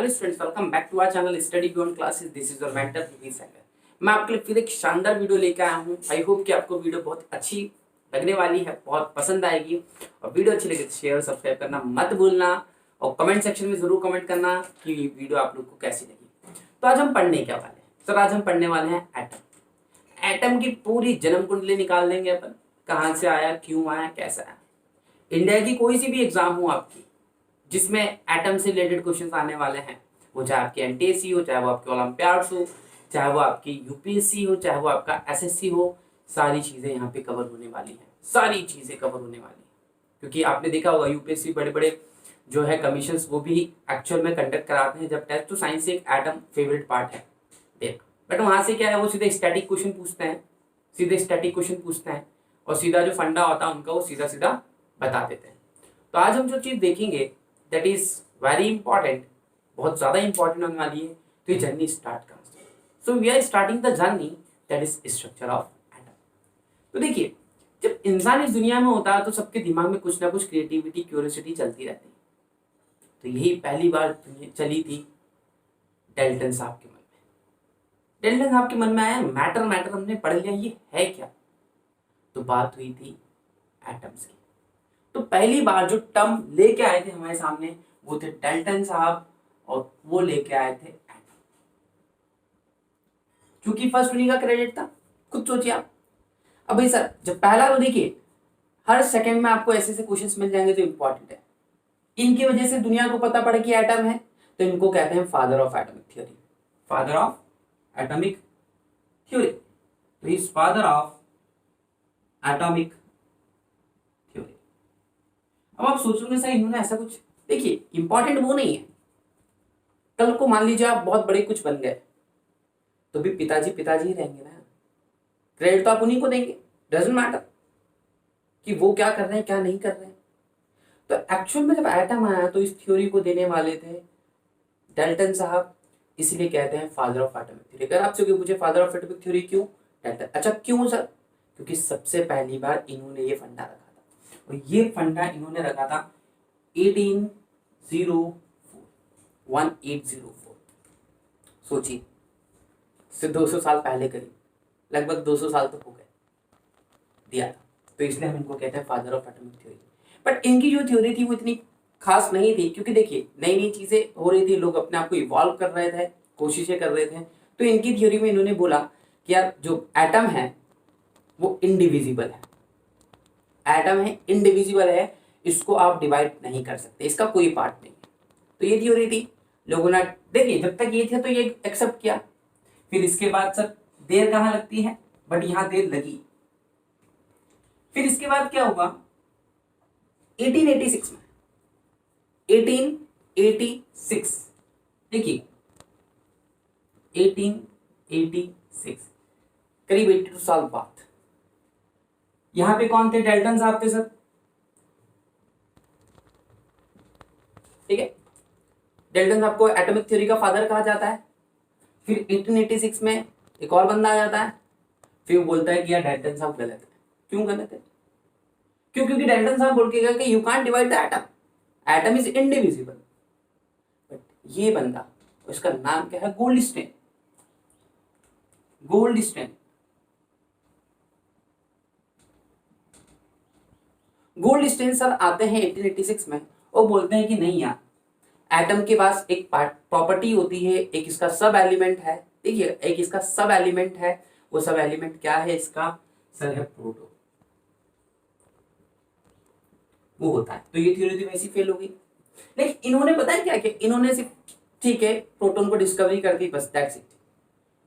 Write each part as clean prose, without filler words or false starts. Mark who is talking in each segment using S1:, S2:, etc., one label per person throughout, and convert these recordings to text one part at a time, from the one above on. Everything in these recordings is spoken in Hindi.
S1: Hello students, welcome back to our channel study beyond classes. This is your mentor Vineet Sagar. मैं आपके लिए फिर एक शानदार वीडियो लेकर आया हूँ। आई होप कि आपको वीडियो बहुत अच्छी लगने वाली है, बहुत पसंद आएगी। और वीडियो अच्छी लगे तो शेयर और सब्सक्राइब करना मत भूलना, और कमेंट सेक्शन में जरूर कमेंट करना कि वीडियो आप लोग को कैसी लगी। तो आज हम पढ़ने क्या वाले हैं सर? आज हम पढ़ने वाले हैं एटम। एटम की पूरी जन्म कुंडली निकाल देंगे अपन, कहाँ से आया, क्यों आया, कैसा आया। इंडिया की कोई सी भी एग्जाम हो आपकी जिसमें एटम से रिलेटेड क्वेश्चन आने वाले हैं, वो चाहे आपके एनटीएससी हो, चाहे वो आपके ओलंपियाड्स हो, चाहे वो आपकी यूपीएससी हो, चाहे वो आपका एसएससी हो, सारी चीजें यहाँ पे कवर होने वाली हैं। सारी चीजें कवर होने वाली हैं, क्योंकि आपने देखा होगा यूपीएससी बड़े बड़े जो है कमीशन वो भी एक्चुअल में कंडक्ट कराते हैं जब टेस्ट। तो साइंस से एक एटम फेवरेट पार्ट है देख, बट वहां से क्या है, वो सीधे स्टैटिक क्वेश्चन पूछते हैं, सीधे स्टैटिक क्वेश्चन पूछते हैं, और सीधा जो फंडा होता है उनका वो सीधा सीधा बता देते हैं। तो आज हम जो चीज देखेंगे दैट इज वेरी इंपॉर्टेंट, बहुत ज्यादा इंपॉर्टेंट होने वाली है। तो ये जर्नी स्टार्ट करना। So we are starting the journey that is structure of atom. तो देखिए, जब इंसान इस दुनिया में होता है तो सबके दिमाग में कुछ ना कुछ क्रिएटिविटी, क्यूरियोसिटी चलती रहती है। तो यही पहली बार चली थी डेल्टन साहब के मन में। डेल्टन साहब के मन में आया मैटर, मैटर हमने पढ़ लिया, ये है क्या? तो बात हुई थी एटम्स की। तो पहली बार जो टर्म लेके आए थे हमारे सामने वो थे डेल्टन साहब, और वो लेके आए थे एटम। क्योंकि फर्स्ट उन्हीं का क्रेडिट था, खुद सोचिए आप। अब भाई सर, जब पहला तो देखिए, हर सेकंड में आपको ऐसे ऐसे क्वेश्चंस मिल जाएंगे जो इंपॉर्टेंट है। इनकी वजह से दुनिया को पता पड़ा कि एटम है, तो इनको कहते हैं father of atomic theory. Father of atomic theory, तो is father of atomic theory. अब आप सोचोगे सर इन्होंने ऐसा कुछ, देखिए इंपॉर्टेंट वो नहीं है। कल को मान लीजिए आप बहुत बड़े कुछ बन गए तो भी पिताजी पिताजी ही रहेंगे ना, क्रेडिट तो आप उन्हीं को देंगे। डजंट मैटर कि वो क्या कर रहे हैं क्या नहीं कर रहे हैं। तो एक्चुअल में जब एटम आया तो इस थ्योरी को देने वाले थे डेल्टन साहब, इसलिए कहते हैं फादर ऑफ एटॉमिक थ्योरी। अगर आपसे कोई पूछे फादर ऑफ एटॉमिक थ्योरी क्यों, डेल्टन। अच्छा क्यों सर? क्योंकि सबसे पहली बार इन्होंने ये फंडा रखा था, और ये फंडा इन्होंने रखा था 1804। सोचिए, से 200 साल पहले करीब, लगभग 200 साल तो हो गए दिया था। तो इसलिए हम इनको कहते हैं father of atomic theory. But इनकी जो थ्योरी थी वो इतनी खास नहीं थी, क्योंकि देखिए नई नई चीजें हो रही थी, लोग अपने आप को इवॉल्व कर रहे थे, कोशिशें कर रहे थे। तो इनकी थ्योरी में इन्होंने बोला कि यार जो एटम है वो इंडिविजिबल है। एटम है, इंडिविजिबल है, इसको आप डिवाइड नहीं कर सकते, इसका कोई पार्ट नहीं है। तो ये थ्योरी थी, लोगों ने देखिए जब तक ये थे तो ये एक्सेप्ट किया। फिर इसके बाद सर देर कहाँ लगती है, बट यहां देर लगी। फिर इसके बाद क्या हुआ, 1886 में, 1886 देखिए 1886 करीब 82 साल बाद यहां पे कौन थे? डेल्टन साहब थे सर, ठीक है। डेल्टन साहब को एटॉमिक थ्योरी का फादर कहा जाता है। फिर 1886 में एक और बंदा आ जाता है, फिर वो बोलता है कि यार डेल्टन साहब गलत है। क्यों गलत है? क्यों? क्योंकि डेल्टन साहब बोल के गया कि you can't divide the atom, atom is indivisible. But ये बंदा, उसका नाम क्या है? गोल्डस्टेन। गोल्डस्टेन, गोल्डस्टेन सर आते हैं 1886 में और बोलते हैं कि नहीं यार, एटम के पास एक प्रॉपर्टी होती है, एक इसका सब एलिमेंट है। देखिए एक इसका सब एलिमेंट है, वो सब एलिमेंट क्या है इसका? सर है प्रोटॉन, वो होता है। तो ये थ्योरी तो वैसी फेल हो गई। लेकिन इन्होंने पता है क्या किया, इन्होंने सिर्फ ठीक है प्रोटॉन को डिस्कवरी कर दी, बस दैट्स इट,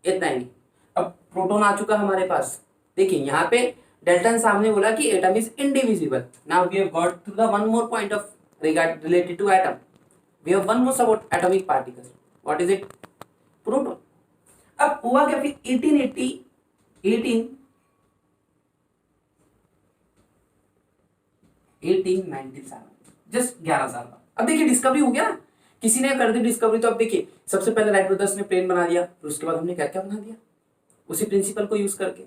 S1: इतना ही नहीं। अब प्रोटॉन आ चुका हमारे पास। देखिए यहाँ पे डेल्टन साहब ने बोला कि atom is indivisible. Now we have got to the one more point of related to atom. We have one more about atomic particles. What is it? Proton. अब हुआ क्या फिर 1897, जस्ट 11 साल बाद। अब देखिए डिस्कवरी हो गया, किसी ने कर दी डिस्कवरी। तो अब देखिए सबसे पहले राइट ब्रदर्स ने प्लेन बना दिया, फिर उसके बाद हमने क्या क्या बना दिया, उसी प्रिंसिपल को यूज करके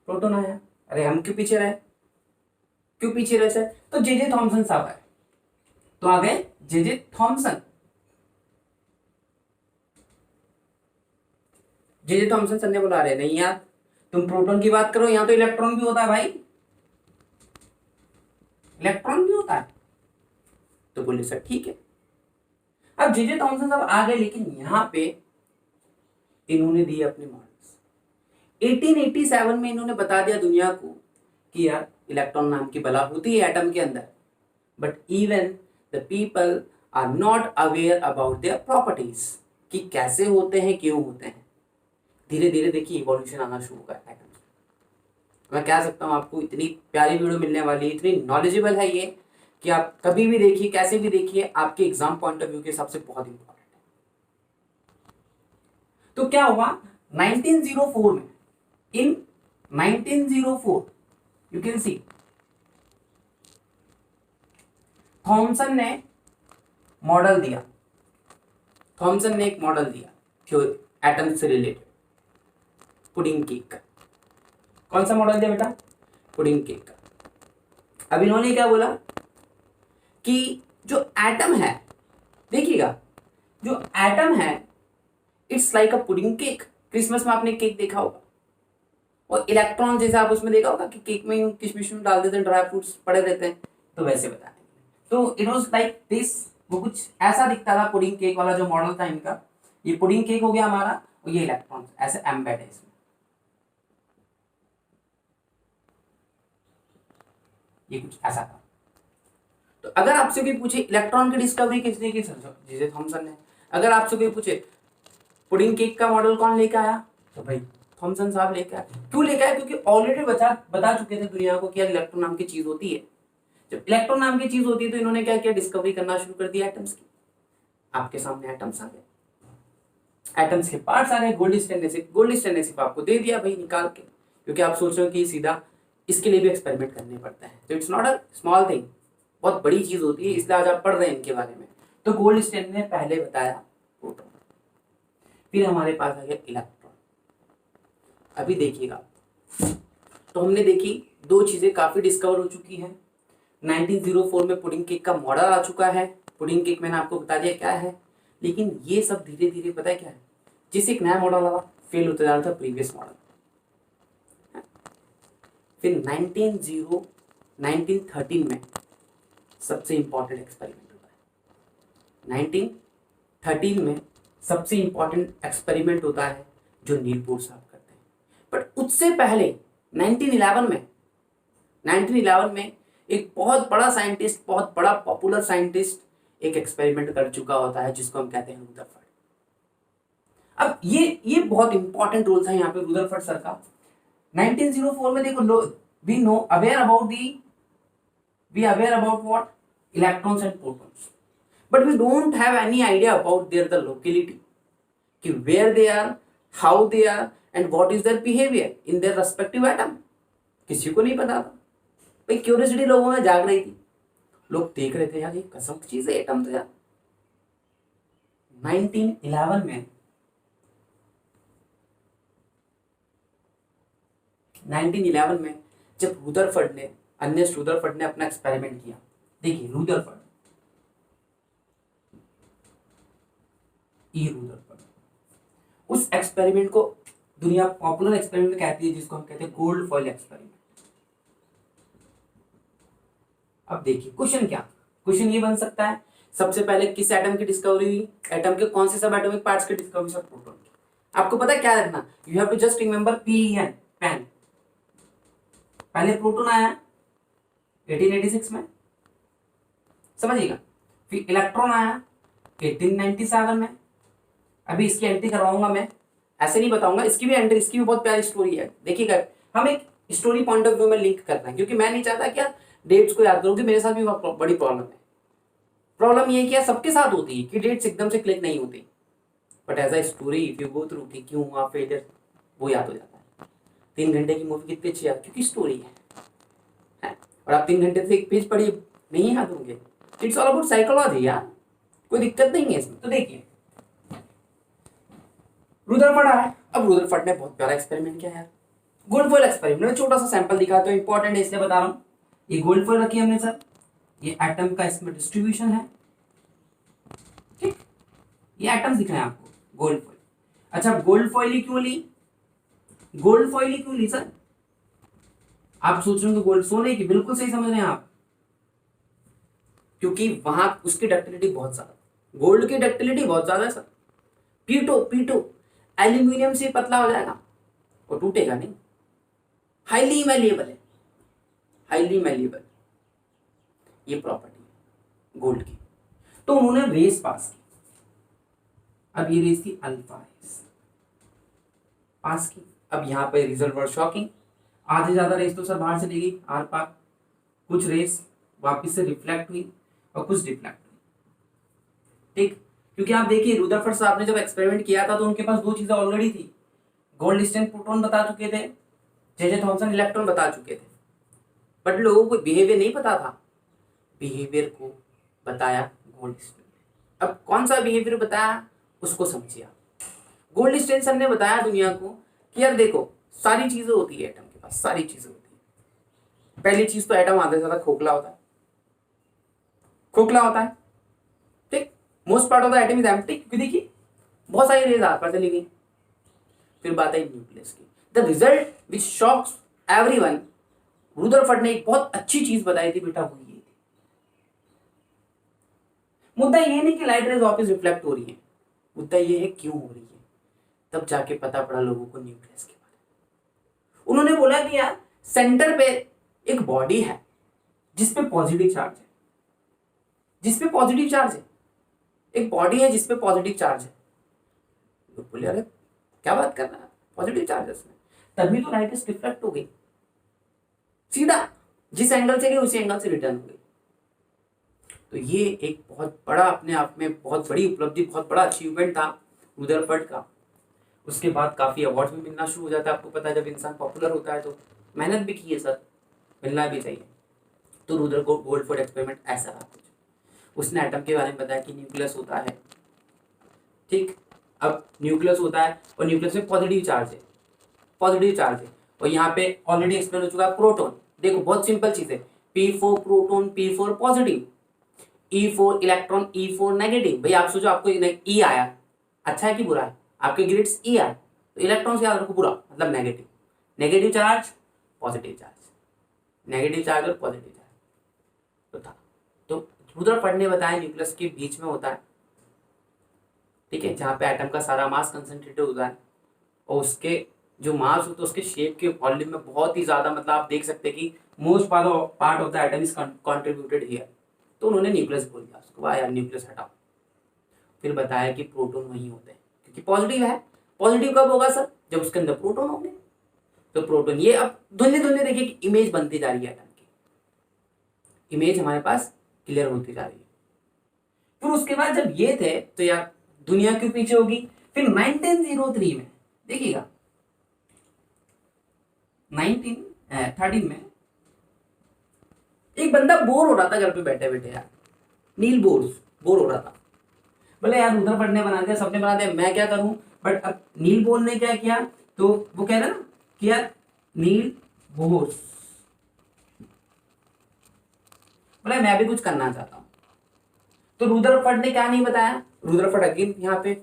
S1: प्रोटॉन आया। अरे हम क्यों पीछे रहे, क्यों पीछे रहे सर? तो जे जे थॉमसन साहब आए, तो आ गए J J Thomson. J Thomson sir ने बुला रहे नहीं यार, तुम प्रोटॉन की बात करो, यहाँ तो इलेक्ट्रॉन भी होता है भाई, इलेक्ट्रॉन भी होता है। तो बोले सर ठीक है। अब जे थॉमसन साहब आ गए, लेकिन यहाँ पे इन्होंने दिए अपने मॉडल्स। 1887 में इन्होंने बता दिया दुनिया को कि यार इलेक्ट्रॉन नाम की बला होती है एटम के अंदर, but even the people are not aware about their properties, कि कैसे होते हैं, क्यों होते हैं। धीरे धीरे देखिए इवोल्यूशन आना शुरू हुआ एटम। मैं कह सकता हूँ आपको इतनी प्यारी वीडियो मिलने वाली है, इतनी नॉलेजेबल है ये, कि आप कभी भी देखिए, कैसे भी देखिए, आपके एग्जाम पॉइंट ऑफ व्यू के हिसाब से बहुत इंपॉर्टेंट है। तो क्या हुआ 1904 में, इन 1904 यू कैन सी थॉमसन ने मॉडल दिया, थॉमसन ने एक मॉडल दिया एटम से रिलेटेड, पुडिंग केक का। कौन सा मॉडल दिया बेटा? पुडिंग केक का। अब इन्होंने क्या बोला कि जो एटम है, देखिएगा जो एटम है it's like a pudding cake. Christmas में आपने केक देखा होगा, और इलेक्ट्रॉन जैसे आप उसमें देखा होगा कि केक में किशमिश डाल देते हैं, ड्राई फ्रूट्स पड़े रहते हैं, तो वैसे बताएं। तो इट वाज लाइक दिस, वो कुछ ऐसा दिखता था पुडिंग केक वाला जो मॉडल था इनका। ये पुडिंग केक हो गया हमारा, और ये इलेक्ट्रॉन ऐसे एम्बेड है इसमें। ये कुछ ऐसा था। तो अगर आपसे कोई पूछे इलेक्ट्रॉन की डिस्कवरी किसने की? सर जे थॉमसन ने। अगर आपसे कोई पूछे पुडिंग केक का मॉडल कौन लेकर आया, तो भाई थॉमसन साहब लेकर आए। क्यों लेकर आए? क्योंकि ऑलरेडी बता चुके थे दुनिया को कि यार इलेक्ट्रॉन नाम की चीज होती है। जब इलेक्ट्रॉन नाम की चीज होती है तो इन्होंने क्या किया, डिस्कवरी करना शुरू कर दिया एटम्स की। आपके सामने एटम्स आ गए, एटम्स के पार्ट्स आ गए, गोल्ड स्टेनलेस आपको दे दिया भाई निकाल के, क्योंकि आप सोच रहे हो कि सीधा इसके लिए भी एक्सपेरिमेंट करने पड़ते हैं। तो it's not a small thing, बहुत बड़ी चीज होती है, इसलिए आज आप पढ़ रहे हैं इनके बारे में। तो गोल्ड स्टैंड ने पहले बताया प्रोटॉन, फिर हमारे पास आ गया इलेक्ट्रॉन। अभी देखिएगा, तो हमने देखी दो चीजें काफी डिस्कवर हो चुकी हैं। 1904 में पुडिंग केक का मॉडल आ चुका है। पुडिंग केक मैंने आपको बता दिया क्या है, लेकिन ये सब धीरे धीरे पता है क्या है, जिससे एक नया मॉडल आया फेल होता जा रहा था प्रीवियस मॉडल। फिर 1913 में सबसे इंपॉर्टेंट एक्सपेरिमेंट होता है। 1913 में सबसे इंपॉर्टेंट एक्सपेरिमेंट होता है जो नील बोर साहब करते हैं। बट उससे पहले 1911 में एक बहुत बड़ा साइंटिस्ट, बहुत बड़ा पॉपुलर साइंटिस्ट एक एक्सपेरिमेंट कर चुका होता है, जिसको हम कहते हैं रुदरफर्ड। अब ये बहुत इंपॉर्टेंट रोल था यहाँ पे रुदरफर्ड सर का। 1904 में देखो, we aware about what? Electrons and protons, but we don't have any idea about their the locality, कि where they are, how they are, and what is their behavior in their respective atom। किसी को नहीं पता था भाई, क्यूरियोसिटी लोगों में जाग रही थी, लोग देख रहे थे यार ये कसम की चीज है एटम तो यार। 1911 में जब रुदरफर्ड ने अपना एक्सपेरिमेंट किया, देखिए रुदरफर्ड उस एक्सपेरिमेंट को दुनिया पॉपुलर एक्सपेरिमेंट कहती है, जिसको हम कहते हैं गोल्ड फॉइल एक्सपेरिमेंट। अब देखिए क्वेश्चन ये बन सकता है, सबसे पहले किस एटम की डिस्कवरी हुई, एटम के कौन से सब एटॉमिक पार्ट्स की डिस्कवरी, सब प्रोटॉन की। आपको पता है क्या रखना, you have to just remember PEN, pen. पहले प्रोटॉन आया 1886 में, समझिएगा। फिर इलेक्ट्रॉन आया 1897 में। अभी इसकी एंट्री करवाऊंगा मैं, ऐसे नहीं बताऊंगा, इसकी भी बहुत प्यारी स्टोरी है। देखिएगा, हम एक स्टोरी पॉइंट ऑफ व्यू में लिंक कर रहे हैं, क्योंकि मैं नहीं चाहता क्या डेट्स को याद करूँ, मेरे साथ भी बड़ी प्रॉब्लम है। प्रॉब्लम ये क्या सबके साथ होती है कि डेट्स एकदम से क्लिक नहीं होती, but as a story if you go through कि क्यों हुआ फेलियर, वो याद हो जाता है। 3 घंटे की मूवी कितनी अच्छी याद, क्योंकि स्टोरी है। और आप 3 घंटे से एक पेज पढ़िए, नहीं याद होंगे। इट्स ऑल अबाउट साइकोलॉजी यार, कोई दिक्कत नहीं है इसमें। तो देखिए रुदरफर्ड आया। अब रुदरफर्ड ने बहुत प्यारा एक्सपेरिमेंट किया यार, गोल्ड फॉइल एक्सपेरिमेंट। छोटा सा सैंपल दिखाता हूं, इंपॉर्टेंट है इसलिए बता रहा हूं। ये गोल्ड फॉइल रखी हमने सर, ये एटम का इसमें डिस्ट्रीब्यूशन है, ठीक। ये एटम्स दिख रहे हैं आपको गोल्ड फॉइल। अच्छा गोल्ड फॉइल ही क्यों ली? गोल्ड फॉइल ही क्यों ली सर? आप सोच रहे हो गोल्ड सोने की, बिल्कुल सही समझ रहे हैं आप, क्योंकि वहां उसकी डक्टिलिटी बहुत ज्यादा, गोल्ड की डक्टिलिटी बहुत ज्यादा है सर। पीटो पीटो एल्यूमिनियम से पतला हो जाएगा, वो टूटेगा नहीं, हाईली मैलिएबल है, हाईली मैलिएबल, ये प्रॉपर्टी है गोल्ड की। तो उन्होंने रेस पास की, अब ये रेस थी अल्फा रेस, पास की। अब यहाँ पे रिजल्ट वर शॉकिंग, आधे ज्यादा रेस तो सर बाहर चली गई आर पार, कुछ रेस वापिस से रिफ्लेक्ट हुई और कुछ डिफ्लेक्ट हुई, ठीक। क्योंकि आप देखिए रुदरफोर्ड साहब ने जब एक्सपेरिमेंट किया था तो उनके पास दो चीजें ऑलरेडी थी, गोल्डस्टीन प्रोटॉन बता चुके थे, जे थॉमसन इलेक्ट्रॉन बता चुके थे, बट लोगों को बिहेवियर नहीं पता था, बिहेवियर को बताया गोल्डस्टीन ने। अब कौन सा बिहेवियर बताया उसको समझिए आप। गोल्डस्टीन सर ने बताया दुनिया को कि यार देखो सारी चीजें होती है एटम के पास, सारी चीजें होती है। पहली चीज तो एटम आधे से ज्यादा खोखला होता है, खोखला होता है, ठीक। Most part of the atom is empty, क्योंकि देखिए बहुत सारी रेज आर पर चली गई। फिर बात है न्यूक्लियस की, the result which shocks everyone, Rutherford ने एक बहुत अच्छी चीज बताई थी बेटा, वो ये थी। मुद्दा ये नहीं कि लाइट रेज वापस रिफ्लेक्ट हो रही है, मुद्दा ये है क्यों हो रही है। तब जाके पता पड़ा लोगों को न्यूक्लियस के बारे में। उन्होंने बोला कि यार सेंटर पे एक बॉडी है जिसपे पॉजिटिव चार्ज है, जिसपे पॉजिटिव चार्ज है, एक बॉडी है जिसपे पॉजिटिव चार्ज है। लोग बोले अरे क्या बात कर रहा है, पॉजिटिव चार्ज है उसमें, तभी तो लाइट रिफ्लेक्ट हो गई, सीधा जिस एंगल से गई उसी एंगल से रिटर्न हो गई। तो ये एक बहुत बड़ा, अपने आप में बहुत बड़ी उपलब्धि, बहुत बड़ा अचीवमेंट था रुदरफोर्ड का। उसके बाद काफी अवार्ड भी मिलना शुरू हो जाता है। आपको पता है जब इंसान पॉपुलर होता है तो मेहनत भी की है सर, मिलना भी चाहिए। तो रुदरफोर्ड एक्सपेरिमेंट ऐसा रहा कुछ, उसने एटम के बारे में बताया कि न्यूक्लियस होता है, ठीक। अब न्यूक्लियस होता है और न्यूक्लियस में पॉजिटिव चार्ज है, पॉजिटिव चार्ज है, और यहाँ पे ऑलरेडी एक्सप्लेन हो चुका है प्रोटॉन। देखो बहुत सिंपल चीज है, P4 proton, P4 positive, E4 electron, E4 negative. भाई आप सोचो आपको E आया, अच्छा है कि बुरा है, आपके ग्रिड्स E आए तो इलेक्ट्रॉन से याद रखो बुरा, मतलब negative, negative charge positive charge, negative charge और पॉजिटिव चार्ज तो था। तो रुदरफोर्ड ने बताया न्यूक्लियस के बीच में होता है, ठीक है, जहाँ पे एटम का सारा मास कंसंट्रेटेड होता है, और उसके जो मास होता है उसके शेप के वॉल्यूम में बहुत ही ज्यादा, मतलब आप देख सकते हैं कि most part of the atom is contributed here. तो उन्होंने न्यूक्लियस बोल दिया उसको, वाह यार न्यूक्लियस हटाओ। फिर बताया कि प्रोटॉन वही होते हैं क्योंकि पॉजिटिव है। पॉजिटिव कब होगा सर? जब उसके अंदर प्रोटॉन होंगे। तो प्रोटॉन, ये अब धुंधले धुंधले देखिए कि इमेज बनती जा रही है एटम की, इमेज हमारे पास क्लियर होती जा रही है। फिर उसके बाद जब ये थे तो यार दुनिया क्यों पीछे होगी। फिर 1903 में देखिएगा, 1913 में एक बंदा बोर हो रहा था घर पे बैठे बैठे यार, नील बोर्स, बोर हो रहा था। बोले यार रुदरफोर्ड ने बना दिया, सबने बना दिया, मैं क्या करूं। बट अब नील बोर ने क्या किया, तो वो कह रहा ना कि यार नील बोर्स, बोले मैं भी कुछ करना चाहता हूं। तो रुदरफोर्ड ने क्या नहीं बताया, रुदरफोर्ड अगेन यहाँ पे,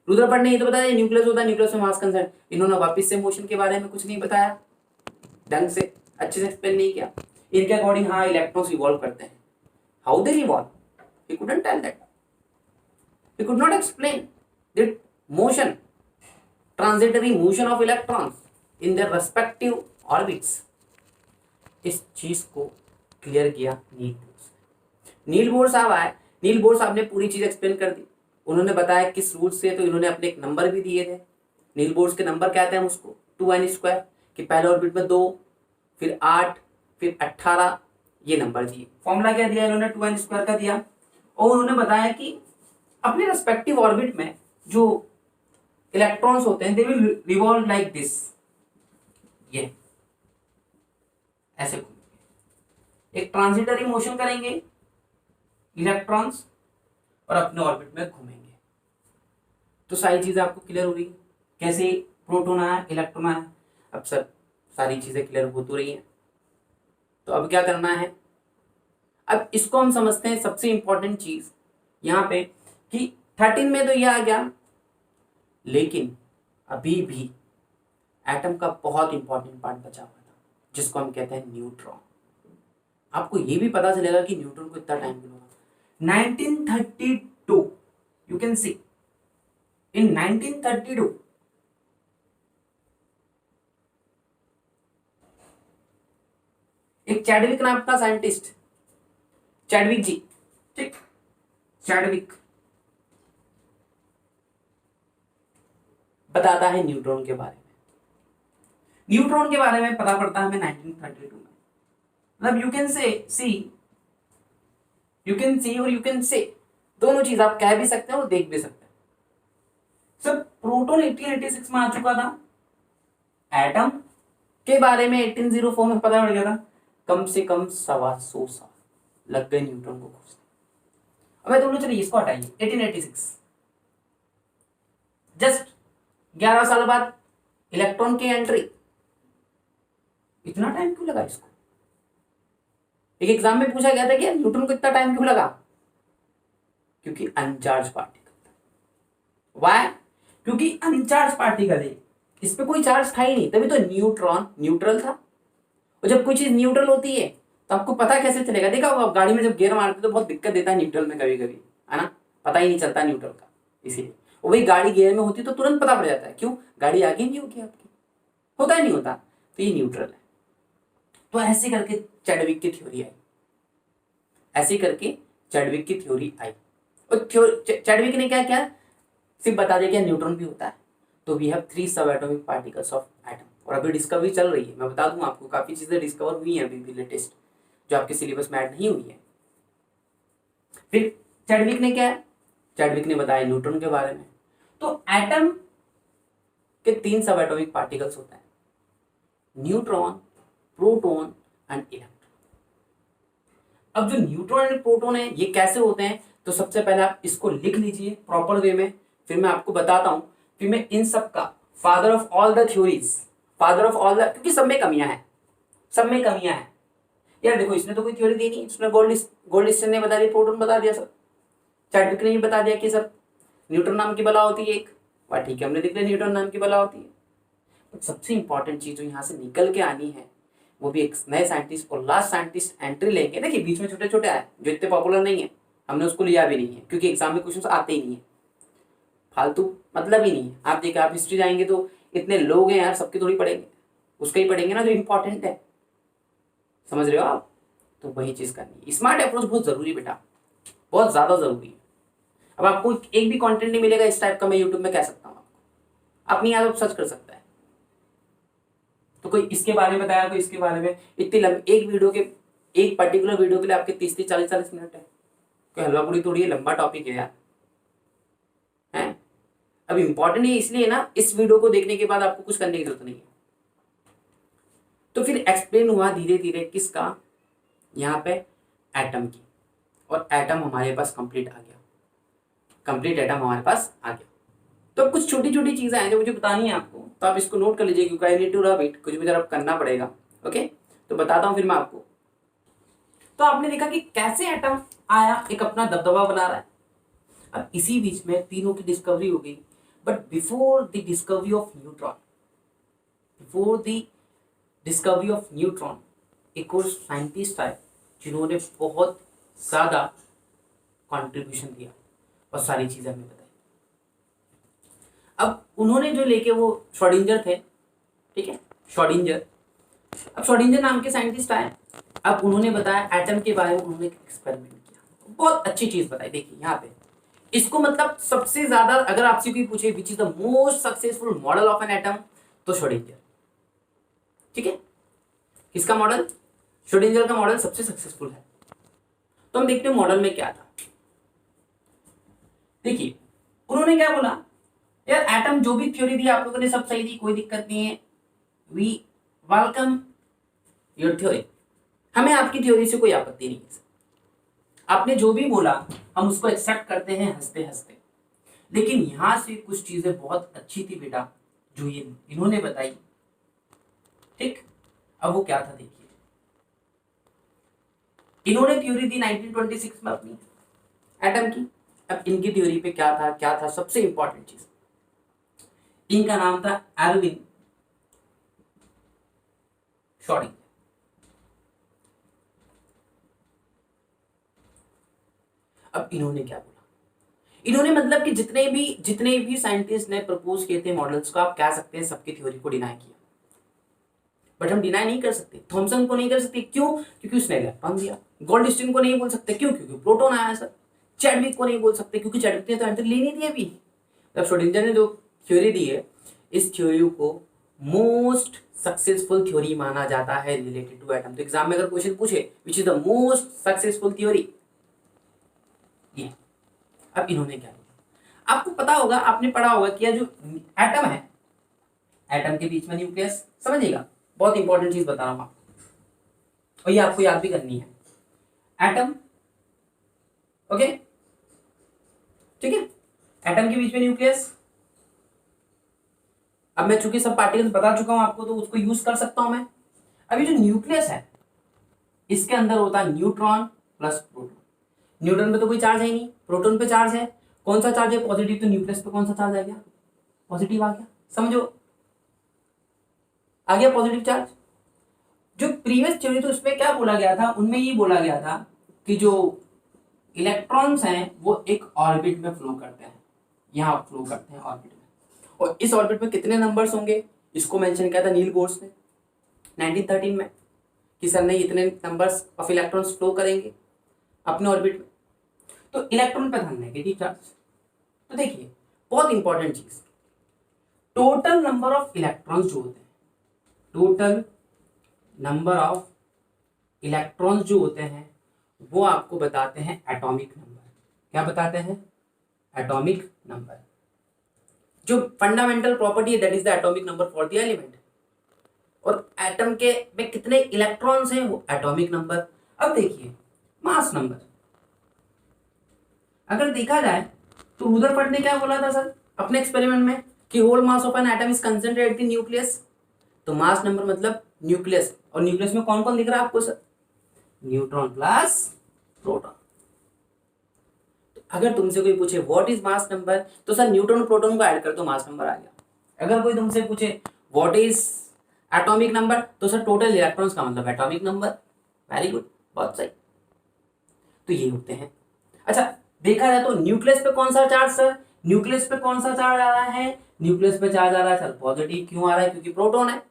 S1: रुदरफोर्ड ने ये तो बताया न्यूक्लियस होता है, न्यूक्लियस में मास कंसर्न, इन्होंने वापस से मोशन के बारे में कुछ नहीं बताया, ढंग से अच्छे से एक्सप्लेन नहीं किया। इनके अकॉर्डिंग हाँ इलेक्ट्रॉन्स इवॉल्व करते हैं, how they evolve, he couldn't tell that, he could not explain the motion, transitory motion of electrons in their respective orbits। इस चीज को क्लियर किया नील बोर। नील बोर साहब आए, नील बोर साहब ने पूरी चीज एक्सप्लेन कर दी। उन्होंने बताया किस रूट से, तो इन्होंने अपने एक नंबर भी दिए थे। नील बोर्स के नंबर कहते हैं उसको 2n², कि पहले ऑर्बिट में 2, फिर 8, फिर 18, ये नंबर दिए। फॉर्मूला क्या दिया इन्होंने, 2n² का दिया। और उन्होंने बताया कि अपने रेस्पेक्टिव ऑर्बिट में जो इलेक्ट्रॉन्स होते हैं they will revolve like this, ये ऐसे एक ट्रांजिटरी मोशन करेंगे इलेक्ट्रॉन्स और अपने ऑर्बिट में घूमेंगे। तो सारी चीजें आपको क्लियर हो रही, कैसे प्रोटॉन आया, इलेक्ट्रॉन आया। अब सर सारी चीजें क्लियर हो तो रही हैं, तो अब क्या करना है। अब इसको हम समझते हैं सबसे इंपॉर्टेंट चीज यहाँ पे कि 13 में तो ये आ गया, लेकिन अभी भी एटम का बहुत इंपॉर्टेंट पार्ट बचा हुआ था जिसको हम कहते हैं न्यूट्रॉन। आपको ये भी पता चलेगा कि न्यूट्रॉन को इतना टाइम क्यों लगा। 1932 यू कैन सी इन 1932 एक चैडविक नाम का साइंटिस्ट, चैडविक जी, ठीक, चैडविक बताता है न्यूट्रॉन के बारे में। न्यूट्रॉन के बारे में पता पड़ता है हमें 1932 में। मतलब यू कैन सी और यू कैन से, दोनों चीज आप कह भी सकते हैं और देख भी सकते हैं। सर प्रोटॉन 1886 में आ चुका था, एटम के बारे में 1804 में पता पड़ गया था। कम से कम 125 साल लग गए न्यूट्रॉन को खोजने। अब मैं बोलूं चलिए इसको हटाइए, 1886 जस्ट 11 साल बाद इलेक्ट्रॉन की एंट्री। इतना टाइम क्यों लगा इसको? एक एग्जाम में पूछा गया था कि न्यूट्रॉन को इतना टाइम क्यों लगा? क्योंकि अनचार्ज पार्टिकल। वाई? क्योंकि अनचार्ज पार्टिकल है, इस पे कोई चार्ज था ही नहीं, तभी तो न्यूट्रॉन न्यूट्रल था। और जब कोई चीज न्यूट्रल होती है तो आपको पता कैसे चलेगा? देखा होगा गाड़ी में जब गियर मारते तो बहुत दिक्कत देता है न्यूट्रल में, कभी कभी है ना, पता ही नहीं चलता न्यूट्रल का। इसीलिए और वही गाड़ी गियर में होती तो तुरंत पता पड़ जाता है। क्यों? गाड़ी आगे नहीं होगी आपकी, होता ही नहीं होता, तो ये न्यूट्रल है। तो ऐसे करके चैडविक की थ्योरी आई, ऐसे करके चैडविक की थ्योरी आई। और चैडविक ने क्या किया? सिर्फ बता दिया कि न्यूट्रॉन भी होता है। तो वी हैव 3 सब एटॉमिक पार्टिकल्स ऑफ एटम। और अभी डिस्कवरी चल रही है, मैं बता दूं आपको, काफी चीजें डिस्कवर हुई हैं अभी भी लेटेस्ट, जो आपके सिलेबस में ऐड नहीं हुई है। फिर चैडविक ने क्या है? चैडविक ने बताया न्यूट्रॉन के बारे में। तो एटम के 3 सब एटॉमिक पार्टिकल्स होते हैं, न्यूट्रॉन, प्रोटॉन एंड इलेक्ट्रॉन। अब जो न्यूट्रॉन एंड प्रोटॉन है ये कैसे होते हैं? तो सबसे पहले आप इसको लिख लीजिए प्रॉपर वे में, फिर मैं आपको बताता हूं। फिर मैं इन सब का father of all the theories, father of all the, क्योंकि सब में कमियां हैं, सब में कमियां हैं यार। देखो इसने तो कोई थ्योरी दी नहीं, इसने गोल्डस्टीन ने बता दिया, प्रोटॉन बता दिया, सब चैडविक ने भी बता दिया कि सब न्यूट्रॉन नाम की बला होती है एक, वाह ठीक है, हमने देख लिया न्यूट्रॉन नाम की बला होती है। तो सबसे इंपॉर्टेंट चीज जो यहाँ से निकल के आनी है, वो भी एक नए साइंटिस्ट और लास्ट साइंटिस्ट एंट्री लेंगे। देखिए बीच में छोटे छोटे आए जो इतने पॉपुलर नहीं है, हमने उसको लिया भी नहीं है क्योंकि एग्जाम में क्वेश्चन आते ही नहीं है, फालतू मतलब ही नहीं है। आप देखिए, आप हिस्ट्री जाएंगे तो इतने लोग हैं यार, सबके थोड़ी पढ़ेंगे, उसका ही पढ़ेंगे ना जो इंपॉर्टेंट है, समझ रहे हो आप? तो वही चीज करनी है। स्मार्ट अप्रोच बहुत जरूरी बेटा, बहुत ज्यादा जरूरी है। अब आपको एक भी कंटेंट नहीं मिलेगा इस टाइप का, मैं यूट्यूब में कह सकता हूँ आपको, अपनी याद सर्च कर सकता है। तो कोई इसके बारे में बताया, कोई इसके बारे में, इतनी लंबी एक वीडियो के, एक पर्टिकुलर वीडियो के लिए आपके 30-30 40-40 मिनट है, कोई हलवा पूरी थोड़ी लंबा टॉपिक है यार, है? अब इंपॉर्टेंट है इसलिए ना, इस वीडियो को देखने के बाद आपको कुछ करने की जरूरत नहीं है। तो फिर एक्सप्लेन हुआ धीरे धीरे किसका? यहाँ पे एटम की, और एटम हमारे पास कंप्लीट आ गया, कंप्लीट एटम हमारे पास आ गया। तो कुछ छोटी छोटी चीजें हैं जो मुझे बतानी है आपको, तो आप इसको नोट कर लीजिए क्योंकि I need to rub it, कुछ भी जरा करना पड़ेगा। ओके, तो बताता हूँ फिर मैं आपको। तो आपने देखा कि कैसे एटम आया, एक अपना दबदबा बना रहा है। अब इसी बीच में तीनों की डिस्कवरी हो गई, but before the discovery of neutron, before the discovery of neutron एक और साइंटिस्ट आए जिन्होंने बहुत ज्यादा कंट्रीब्यूशन दिया और सारी चीजें हमें बताई। अब उन्होंने जो लेके, वो श्रोडिंगर थे, ठीक है, श्रोडिंगर। अब श्रोडिंगर नाम के साइंटिस्ट आए, अब उन्होंने बताया एटम के बारे में, उन्होंने एक्सपेरिमेंट किया, बहुत अच्छी चीज बताई। देखिए यहाँ पे इसको, मतलब सबसे ज्यादा अगर आपसे कोई पूछे which is the most successful model of an atom, तो श्रोडिंगर, ठीक है। किसका मॉडल? श्रोडिंगर का मॉडल सबसे सक्सेसफुल है। तो हम देखते हैं मॉडल में क्या था। देखिए उन्होंने क्या बोला, यार एटम जो भी थ्योरी दी आप लोगों ने सब सही दी, कोई दिक्कत नहीं है, वी वेलकम योर थ्योरी, हमें आपकी थ्योरी से कोई आपत्ति नहीं है। आपने जो भी बोला हम उसको एक्सेप्ट करते हैं हंसते हंसते। लेकिन यहां से कुछ चीजें बहुत अच्छी थी बेटा जो ये इन्होंने बताई, ठीक। अब वो क्या था देखिए, इन्होंने थ्योरी दी 1926 में अपनी एटम की। अब इनकी थ्योरी पे क्या था सबसे इंपॉर्टेंट चीज, इनका नाम था एल्विन श्रोडिंगर। अब इन्होंने क्या बोला, इन्होंने मतलब कि जितने भी साइंटिस्ट ने प्रपोज किए थे मॉडल्स को, आप कह सकते हैं सबकी थ्योरी को डिनाई किया, बट हम डिनाई नहीं कर सकते। थॉमसन को नहीं कर सकते, क्यों? क्योंकि उसने इलेक्ट्रॉन दिया। गोल्डस्टीन को नहीं बोल सकते, क्यों? क्योंकि प्रोटॉन आया सर। चैडविक को नहीं बोल सकते, क्योंकि चैडविक ने तो आंसर ले नहीं दिया अभी। तब श्रोडिंगर ने जो थ्योरी दी है, इस थ्योरी को मोस्ट सक्सेसफुल थ्योरी माना जाता है रिलेटेड टू एटम। तो एग्जाम में अगर क्वेश्चन पूछे which is the most successful theory, ये। अब इन्होंने क्या किया, आपको पता होगा, आपने पढ़ा होगा कि जो एटम है, एटम के बीच में न्यूक्लियस, समझिएगा बहुत इंपॉर्टेंट चीज बता रहा हूं आपको, और ये आपको याद भी करनी है। एटम, ओके, ठीक है, एटम के बीच में न्यूक्लियस। अब मैं चूंकि सब पार्टिकल्स बता चुका हूं आपको, तो उसको यूज कर सकता हूं मैं। अभी जो न्यूक्लियस है, इसके अंदर होता है न्यूट्रॉन प्लस प्रोटॉन। न्यूट्रॉन पे तो कोई चार्ज है ही नहीं, प्रोटॉन पे चार्ज है। कौन सा चार्ज है? पॉजिटिव। तो न्यूक्लियस पे कौन सा चार्ज आ गया? पॉजिटिव आ गया। समझो, आ गया पॉजिटिव चार्ज। जो प्रीवियस थ्योरी तो उसमें क्या बोला गया था, उनमें ये बोला गया था कि जो इलेक्ट्रॉन्स हैं वो एक ऑर्बिट में फ्लो करते हैं, यहाँ फ्लो करते हैं ऑर्बिट में, और इस ऑर्बिट में कितने नंबर्स होंगे, इसको मेंशन किया था नील बोर्स ने 1913 में, कि सर नहीं इतने नंबर्स ऑफ इलेक्ट्रॉन्स फ्लो करेंगे अपने ऑर्बिट में। तो इलेक्ट्रॉन पे था नेगेटिव चार्ज। तो देखिए बहुत इंपॉर्टेंट चीज, टोटल नंबर ऑफ इलेक्ट्रॉन्स जो होते हैं, टोटल नंबर ऑफ इलेक्ट्रॉन्स जो होते हैं वो आपको बताते हैं एटॉमिक नंबर। क्या बताते हैं? Atomic number. जो फंडामेंटल प्रॉपर्टी है that is the atomic number for the element, और एटम के में कितने इलेक्ट्रॉन्स हैं वो एटॉमिक नंबर। अब देखिए मास नंबर, अगर देखा जाए तो रुदरफोर्ड ने क्या बोला था सर अपने एक्सपेरिमेंट में, कि whole mass of an atom is concentrated at the nucleus. तो मास नंबर मतलब न्यूक्लियस, और न्यूक्लियस में कौन कौन दिख रहा है आपको सर? Neutron plus proton. तो अगर तुमसे कोई पूछे व्हाट इज मास नंबर, तो सर न्यूट्रॉन प्रोटॉन को ऐड कर दो, मास नंबर आ गया। अगर कोई तुमसे पूछे व्हाट इज एटॉमिक नंबर, तो सर टोटल इलेक्ट्रॉन्स का मतलब एटॉमिक नंबर। वेरी गुड, बहुत सही। तो ये होते हैं। अच्छा देखा जाए तो न्यूक्लियस पे कौन सा चार्ज सर? न्यूक्लियस पे कौन सा चार्ज आ रहा है? न्यूक्लियस पे चार्ज आ रहा है सर पॉजिटिव। क्यों आ रहा है? क्योंकि प्रोटॉन है।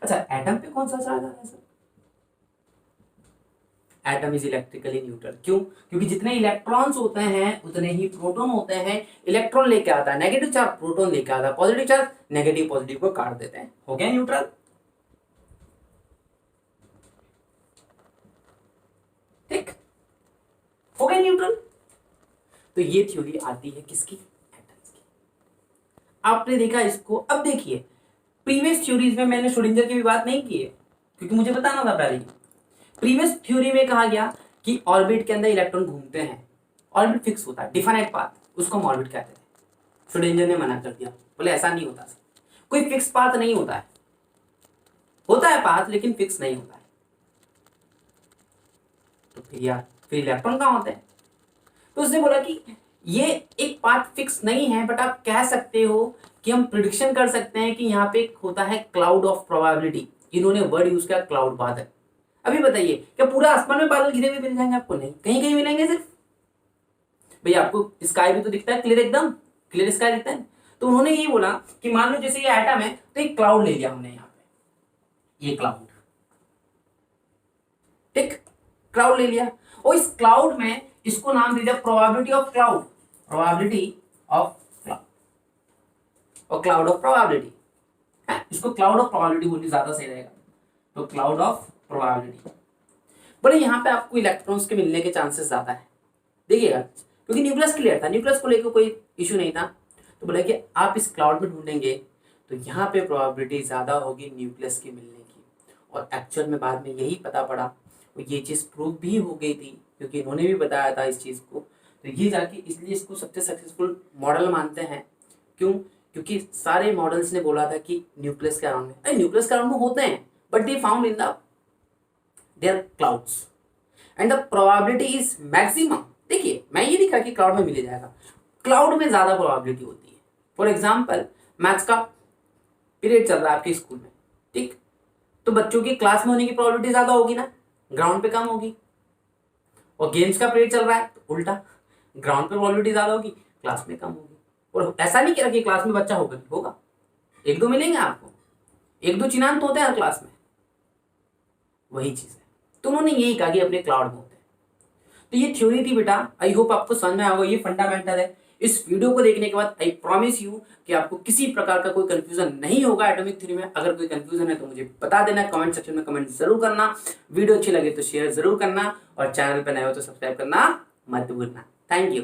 S1: अच्छा एटम पे कौन सा चार्ज आ रहा है sir? Atom is electrically neutral. क्यों? क्योंकि जितने इलेक्ट्रॉन्स होते हैं उतने ही प्रोटॉन होते हैं। इलेक्ट्रॉन लेके आता है नेगेटिव चार्ज, प्रोटॉन लेके आता है पॉजिटिव चार्ज, नेगेटिव पॉजिटिव को काट देते हैं, हो गया न्यूट्रल। ठीक, हो गया न्यूट्रल। तो ये थ्योरी आती है किसकी? एटम्स की। आपने देखा इसको। अब देखिए प्रीवियस थ्योरीज में मैंने श्रोडिंगर की भी बात नहीं की है, क्योंकि मुझे बताना था पहले ही। प्रीवियस थ्योरी में कहा गया कि ऑर्बिट के अंदर इलेक्ट्रॉन घूमते हैं, ऑर्बिट फिक्स होता है, डिफाइनाइट पाथ, उसको हम ऑर्बिट कहते थे। श्रोडिंगर ने मना कर दिया, बोले ऐसा नहीं होता, कोई फिक्स पाथ नहीं होता है, होता है पाथ लेकिन फिक्स नहीं होता है। तो फिर यार फिर इलेक्ट्रॉन कहाँ होते हैं? तो उसने बोला कि ये एक पाथ फिक्स नहीं है, बट आप कह सकते हो कि हम प्रिडिक्शन कर सकते हैं कि यहाँ पे होता है क्लाउड ऑफ प्रोबेबिलिटी। इन्होंने वर्ड यूज किया क्लाउड, बादल। अभी बताइए क्या पूरा आसमान में बादल घिरे हुए मिल जाएंगे आपको? नहीं, कहीं कहीं मिलेंगे सिर्फ। भैया आपको स्काई भी तो दिखता है क्लियर, एकदम क्लियर स्काई दिखता है। तो उन्होंने ये बोला कि मान लो जैसे ये एटम है, तो एक क्लाउड ले लिया हमने यहाँ पे, ये क्लाउड, ठीक, क्लाउड ले लिया, और इस क्लाउड में इसको नाम दे दिया probability of cloud, probability of cloud, और क्लाउड ऑफ प्रोबेबिलिटी, इसको क्लाउड ऑफ प्रोबेबिलिटी बोलनी ज्यादा सही रहेगा। तो क्लाउड ऑफ प्रोबेबिलिटी। बोले यहाँ पे आपको इलेक्ट्रॉन्स के मिलने के चांसेस ज्यादा है, देखिएगा, क्योंकि न्यूक्लियस क्लियर था, न्यूक्लियस को लेकर कोई इशू नहीं था। तो बोले कि आप इस क्लाउड में ढूंढेंगे तो यहाँ पे प्रोबेबिलिटी ज्यादा होगी न्यूक्लियस के मिलने की, और एक्चुअल में बाद में यही पता पड़ा, और ये चीज प्रूव भी हो गई थी, क्योंकि इन्होंने भी बताया था इस चीज को। तो ये जाके इसलिए इसको सबसे सक्सेसफुल मॉडल मानते हैं। क्यों? क्योंकि सारे मॉडल्स ने बोला था कि न्यूक्लियस के अराउंड में, अरे न्यूक्लियस के अराउंड में होते हैं, but they found in the there clouds and the probability is maximum. देखिए मैं ये नहीं कहा कि क्लाउड में मिल जाएगा, क्लाउड में ज्यादा प्रोबेबिलिटी होती है। फॉर एग्जाम्पल मैथ्स का पीरियड चल रहा है आपके स्कूल में, ठीक, तो बच्चों की क्लास में होने की प्रोबेबिलिटी ज्यादा होगी ना, ग्राउंड पे कम होगी। और गेम्स का पीरियड चल रहा है तो उल्टा, ग्राउंड पे प्रोबेबिलिटी ज्यादा होगी, क्लास में कम होगी। और ऐसा नहीं कह कि क्लास में बच्चा होगा, एक दो मिलेंगे आपको, एक दो चिन्हांत होते हैं हर क्लास में, वही चीज है। तो उन्होंने यही कहा कि अपने क्लाउड में होते हैं। तो ये थ्योरी थी बेटा, आई होप आपको समझ में आएगा, ये फंडामेंटल है। इस वीडियो को देखने के बाद आई प्रॉमिस यू कि आपको किसी प्रकार का कोई कंफ्यूजन नहीं होगा एटॉमिक थ्योरी में। अगर कोई कंफ्यूजन है तो मुझे बता देना, कमेंट सेक्शन में कमेंट जरूर करना। वीडियो अच्छी लगे तो शेयर जरूर करना, और चैनल पर नए हो तो सब्सक्राइब करना मत भूलना। Thank you.